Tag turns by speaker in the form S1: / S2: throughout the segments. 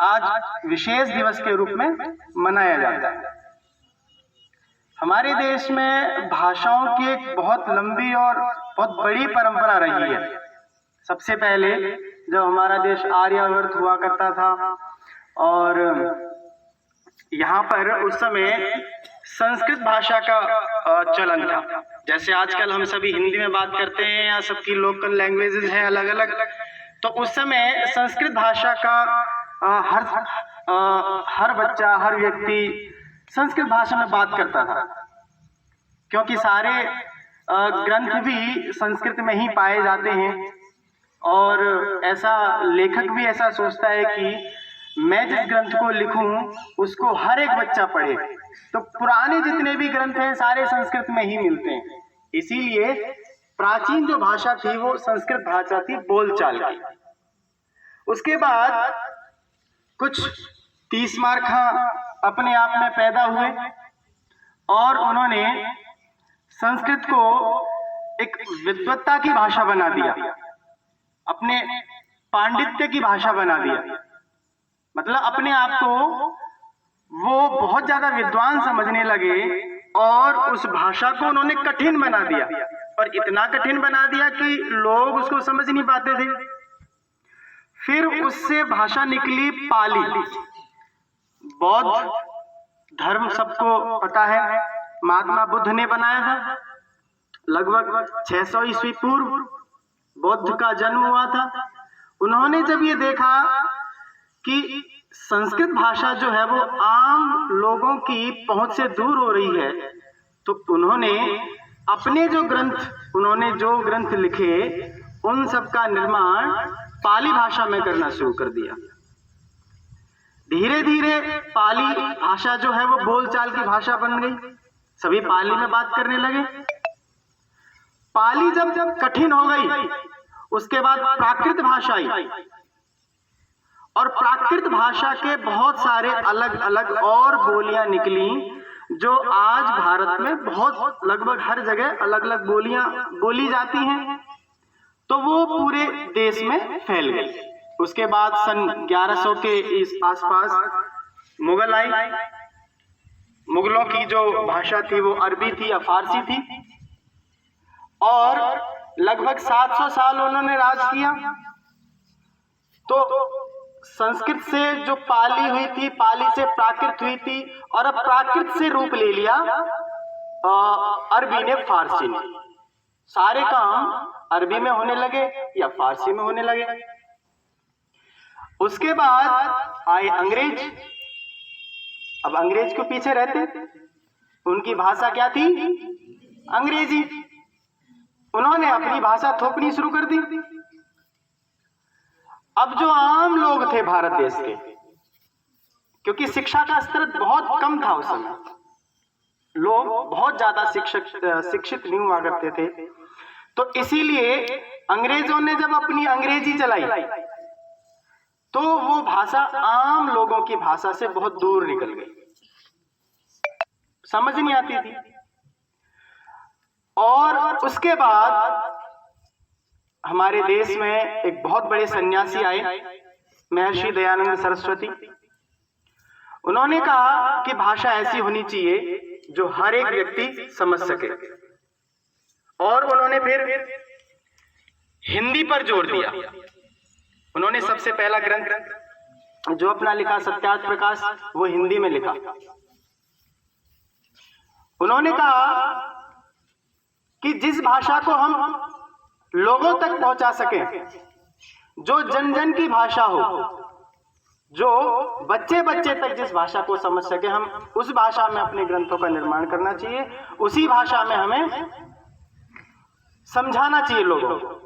S1: आज विशेष दिवस के रूप में मनाया जाता है। हमारे देश में भाषाओं की एक बहुत लंबी और बहुत बड़ी परंपरा रही है। सबसे पहले जब हमारा देश आर्यावर्त हुआ करता था और यहाँ पर उस समय संस्कृत भाषा का चलन था। जैसे आजकल हम सभी हिंदी में बात करते हैं या सबकी लोकल लैंग्वेजेस हैं अलग अलग, तो उस समय संस्कृत भाषा का हर बच्चा, हर व्यक्ति संस्कृत भाषा में बात करता था, क्योंकि सारे ग्रंथ भी संस्कृत में ही पाए जाते हैं। और ऐसा लेखक भी ऐसा सोचता है कि मैं जिस ग्रंथ को लिखूं उसको हर एक बच्चा पढ़े। तो पुराने जितने भी ग्रंथ हैं सारे संस्कृत में ही मिलते हैं। इसीलिए प्राचीन जो भाषा थी वो संस्कृत भाषा थी, बोलचाल की। उसके बाद कुछ तीसमारखा अपने आप में पैदा हुए और उन्होंने संस्कृत को एक विद्वत्ता की भाषा बना दिया, अपने पांडित्य की भाषा बना दिया। मतलब अपने आप को वो बहुत ज्यादा विद्वान समझने लगे और उस भाषा को उन्होंने कठिन बना दिया, और इतना कठिन बना दिया कि लोग उसको समझ नहीं पाते थे। फिर उससे भाषा निकली पाली। बौद्ध धर्म सबको पता है, महात्मा बुद्ध ने बनाया था। लगभग 600 ईस्वी पूर्व बौद्ध का जन्म हुआ था। उन्होंने जब ये देखा कि संस्कृत भाषा जो है वो आम लोगों की पहुंच से दूर हो रही है, तो उन्होंने अपने जो ग्रंथ लिखे उन सब का निर्माण पाली भाषा में करना शुरू कर दिया। धीरे धीरे पाली भाषा जो है वो बोलचाल की भाषा बन गई, सभी पाली में बात करने लगे। पाली जब कठिन हो गई, उसके बाद प्राकृत भाषा आई, और प्राकृत भाषा के बहुत सारे अलग अलग और बोलियां निकली, जो आज भारत में बहुत लगभग हर जगह अलग अलग बोलियां बोली जाती हैं। तो वो पूरे देश में फैल गई। उसके बाद सन 1100 के इस आसपास मुगल आई। मुगलों की जो भाषा थी वो अरबी थी या फारसी थी, और लगभग 700 साल उन्होंने राज किया। तो संस्कृत से जो पाली हुई थी, पाली से प्राकृत हुई थी, और अब प्राकृत से रूप ले लिया अरबी ने, फारसी ने। सारे काम अरबी में होने लगे या फारसी में होने लगे। उसके बाद आए अंग्रेज। अब अंग्रेज के पीछे रहते, उनकी भाषा क्या थी? अंग्रेजी। उन्होंने अपनी भाषा थोपनी शुरू कर दी। अब जो आम लोग थे भारत देश के, क्योंकि शिक्षा का स्तर बहुत कम था उस समय, लोग बहुत ज्यादा शिक्षित नहीं हुआ करते थे, तो इसीलिए अंग्रेजों ने जब अपनी अंग्रेजी चलाई तो वो भाषा आम लोगों की भाषा से बहुत दूर निकल गई, समझ नहीं आती थी। और उसके बाद हमारे देश में एक बहुत बड़े सन्यासी आए, महर्षि दयानंद सरस्वती। उन्होंने कहा कि भाषा ऐसी होनी चाहिए जो हर एक व्यक्ति समझ सके, और उन्होंने फिर हिंदी पर जोर दिया। उन्होंने सबसे पहला ग्रंथ जो अपना लिखा, सत्यार्थ प्रकाश, वो हिंदी में लिखा। उन्होंने कहा कि जिस भाषा को हम लोगों तक पहुंचा सके, जो जन जन की भाषा हो, जो बच्चे बच्चे तक जिस भाषा को समझ सके, हम उस भाषा में अपने ग्रंथों का निर्माण करना चाहिए, उसी भाषा में हमें समझाना चाहिए लोगों को।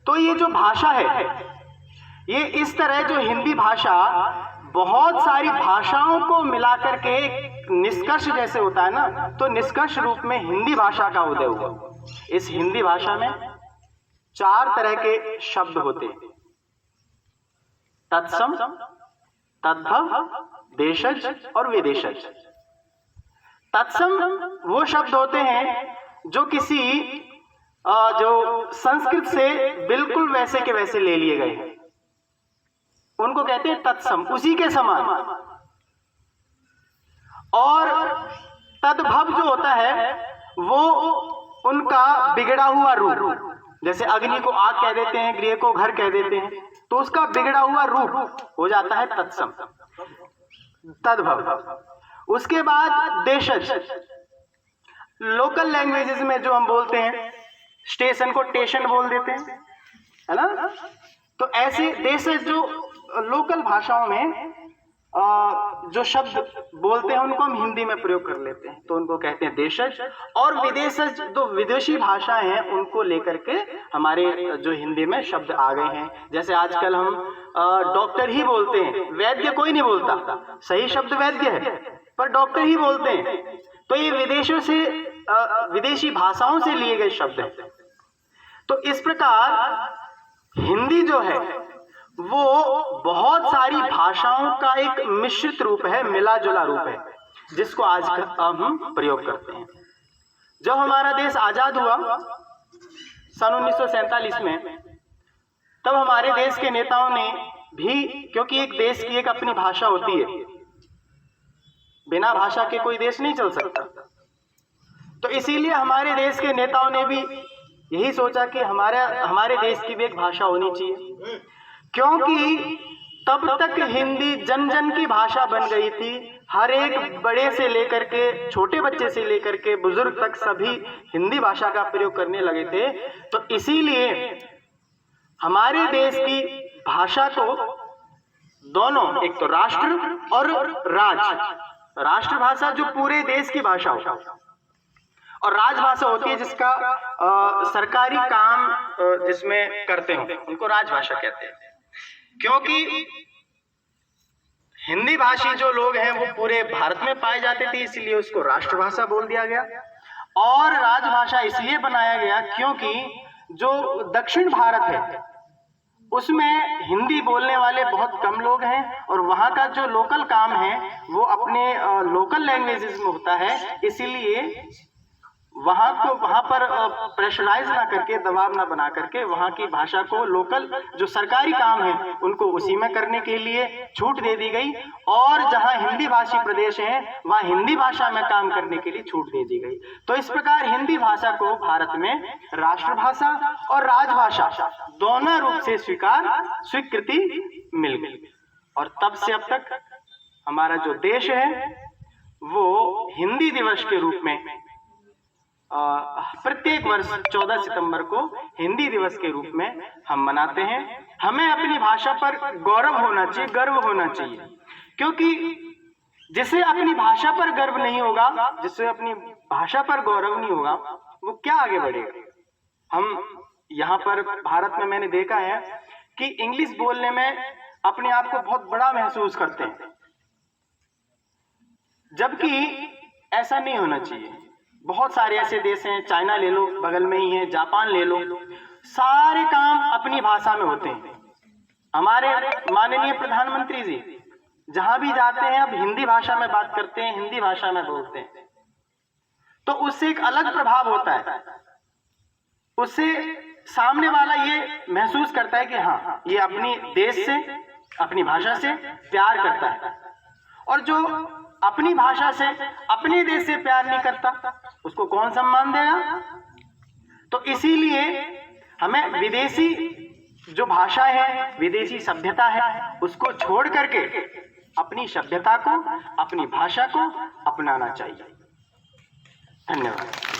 S1: तो ये जो भाषा है, ये इस तरह जो हिंदी भाषा बहुत सारी भाषाओं को मिलाकर के एक निष्कर्ष जैसे होता है ना, तो निष्कर्ष रूप में हिंदी भाषा का उदय हुआ। इस हिंदी भाषा में 4 तरह के शब्द होते हैं: तत्सम, तद्भव, देशज और विदेशज। तत्सम वो शब्द होते हैं जो किसी जो संस्कृत से बिल्कुल वैसे के वैसे ले लिए गए हैं। उनको कहते हैं तत्सम, उसी के समान। और तद्भव जो होता है वो उनका बिगड़ा हुआ रूप, जैसे अग्नि को आग कह देते हैं, गृह को घर कह देते हैं, तो उसका बिगड़ा हुआ रूप हो जाता है तत्सम, तद्भव। उसके बाद देशज, लोकल लैंग्वेजेस में जो हम बोलते हैं, स्टेशन को टेशन बोल देते हैं, है ना। तो ऐसे देशज जो लोकल भाषाओं में जो शब्द बोलते हैं उनको हम हिंदी में प्रयोग कर लेते हैं, तो उनको कहते हैं देशज। और विदेशज, जो विदेशी भाषाएं हैं, उनको लेकर के हमारे जो हिंदी में शब्द आ गए हैं। जैसे आजकल हम डॉक्टर ही बोलते हैं, वैद्य कोई नहीं बोलता, सही शब्द वैद्य है पर डॉक्टर ही बोलते हैं। तो ये विदेशों से, विदेशी भाषाओं से लिए गए शब्द हैं। तो इस प्रकार हिंदी जो है वो बहुत सारी भाषाओं का एक मिश्रित रूप है, मिला जुला रूप है, जिसको आज हम प्रयोग करते हैं। जब हमारा देश आजाद हुआ सन 1947 में, तब हमारे देश के नेताओं ने भी, क्योंकि एक देश की एक अपनी भाषा होती है, बिना भाषा के कोई देश नहीं चल सकता, तो इसीलिए हमारे देश के नेताओं ने भी यही सोचा कि हमारे देश की भी एक भाषा होनी चाहिए, क्योंकि तब तक हिंदी जन जन की भाषा बन गई थी। हर एक बड़े से लेकर के, छोटे बच्चे से लेकर के बुजुर्ग तक सभी हिंदी भाषा का प्रयोग करने लगे थे। तो इसीलिए हमारे देश की भाषा को दोनों, एक तो राष्ट्र और राष्ट्रभाषा जो पूरे देश की भाषा हो, और राजभाषा होती है जिसका सरकारी काम जिसमें करते हो, उनको राजभाषा कहते हैं। क्योंकि हिंदी भाषी जो लोग हैं वो पूरे भारत में पाए जाते थे, इसलिए उसको राष्ट्रभाषा बोल दिया गया। और राजभाषा इसलिए बनाया गया क्योंकि जो दक्षिण भारत है उसमें हिंदी बोलने वाले बहुत कम लोग हैं, और वहाँ का जो लोकल काम है वो अपने लोकल लैंग्वेजेस में होता है, इसीलिए वहाँ पर प्रेशराइज ना करके, दबाव ना बना करके वहाँ की भाषा को, लोकल जो सरकारी काम है उनको उसी में करने के लिए छूट दे दी गई। और जहाँ हिंदी भाषी प्रदेश हैं वहाँ हिंदी भाषा में काम करने के लिए छूट दे दी गई। तो इस प्रकार हिंदी भाषा को भारत में राष्ट्रभाषा और राजभाषा दोनों रूप से स्वीकृति मिल गई। और तब से अब तक हमारा जो देश है वो हिंदी दिवस के रूप में प्रत्येक वर्ष 14 सितंबर को हिंदी दिवस के रूप में हम मनाते हैं। हमें अपनी भाषा पर गौरव होना चाहिए, गर्व होना चाहिए, क्योंकि जिसे अपनी भाषा पर गर्व नहीं होगा, जिसे अपनी भाषा पर गौरव नहीं होगा, वो क्या आगे बढ़ेगा। हम यहाँ पर भारत में मैंने देखा है कि इंग्लिश बोलने में अपने आप को बहुत बड़ा महसूस करते हैं, जबकि ऐसा नहीं होना चाहिए। बहुत सारे ऐसे देश हैं, चाइना ले लो, बगल में ही है, जापान ले लो, सारे काम अपनी भाषा में होते हैं। हमारे माननीय प्रधानमंत्री जी जहां भी जाते हैं अब हिंदी भाषा में बात करते हैं, हिंदी भाषा में बोलते हैं, तो उससे एक अलग प्रभाव होता है। उससे सामने वाला ये महसूस करता है कि हाँ, ये अपनी देश से, अपनी भाषा से प्यार करता है। और जो अपनी भाषा से, अपने देश से प्यार नहीं करता, उसको कौन सम्मान देगा। तो इसीलिए हमें विदेशी जो भाषा है, विदेशी सभ्यता है, उसको छोड़ करके अपनी सभ्यता को, अपनी भाषा को अपनाना चाहिए। धन्यवाद।